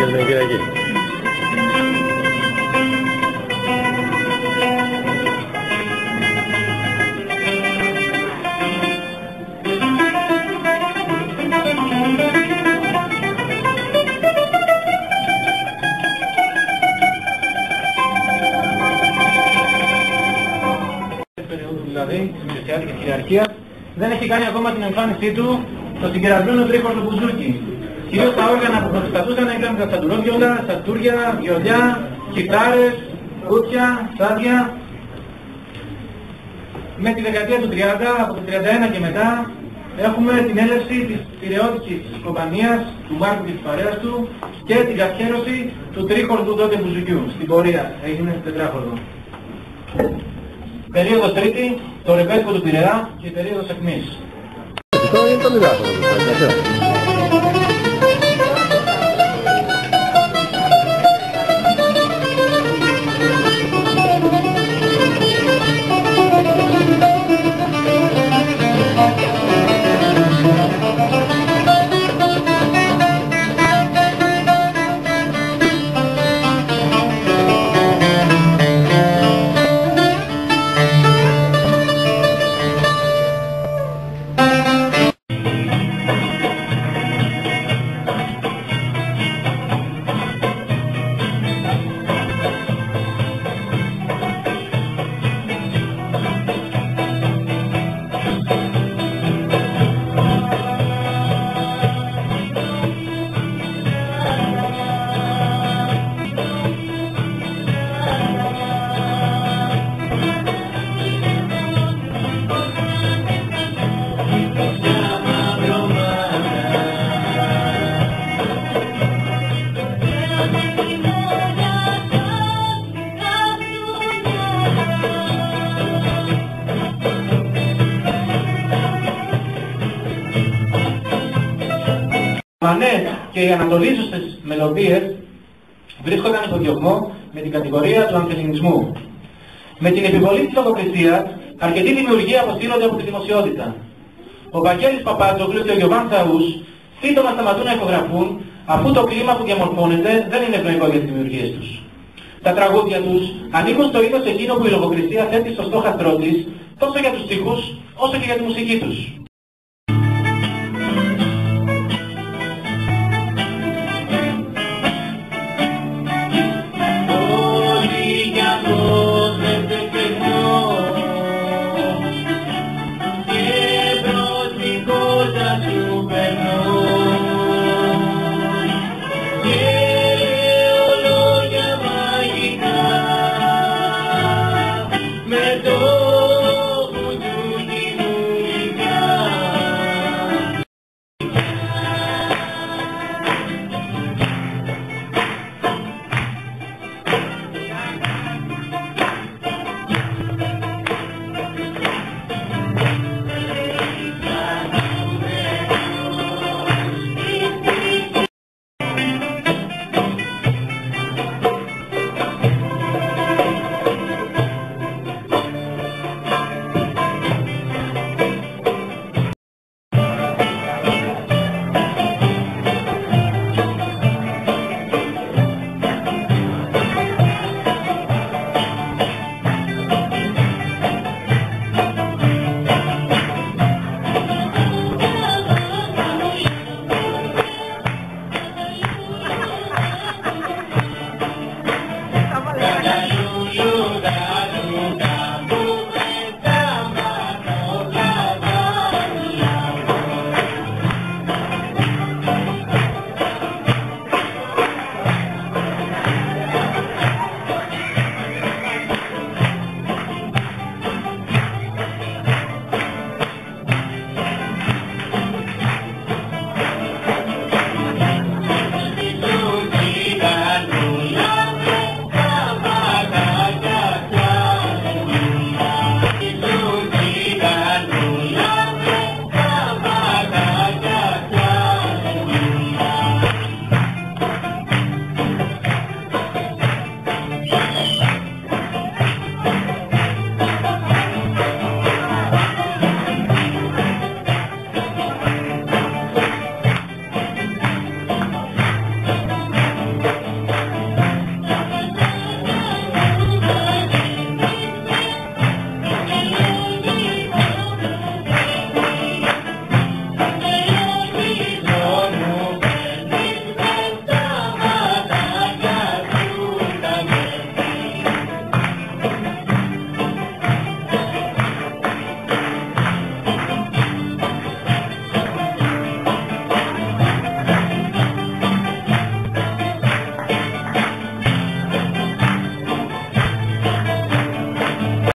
την Κυριακή. Δηλαδή, της Μεσαιάτικης Κυριαρχίας, δεν έχει κάνει ακόμα την εμφάνισή του το συγκερασμένο τρίκορδο μπουζούκι. Κυρίως τα όργανα που προστατούσαν ήταν τα σαντουρόβιολα, σαστούρια, βιολιά, κιθάρες, κούτσια, σάδια. Με τη δεκαετία του 30, από το 31 και μετά, έχουμε την έλευση της πειραιώτικης κομπανίας, του Μάρκου και της παρέας του και την καθιέρωση του τρίκορδου τότε μπουζουκιού. Στην πορεία έγινε τετράχορδο. Περίοδος τρίτη, το ρεμπέτικο του Πειραιά και περίοδος αιχμής. Αυτό είναι το μηδάχορδο. Και οι ανατολίζουσες μελωδίες βρίσκονταν υπό διωγμό με την κατηγορία του ανθεληνισμού. Με την επιβολή της λογοκρισίας, αρκετοί δημιουργοί αποστείλονται από τη δημοσιότητα. Ο Βαγγέλης Παπάτζογλου και ο Γιωβάν Τσαούς σύντομα σταματούν να ηχογραφούν, αφού το κλίμα που διαμορφώνεται δεν είναι ευνοϊκό για τις δημιουργίες τους. Τα τραγούδια τους ανήκουν στο είδος εκείνο που η λογοκρισία θέτει στο στόχαστρό της, τόσο για τους στίχους όσο και για τη μουσική τους. Με το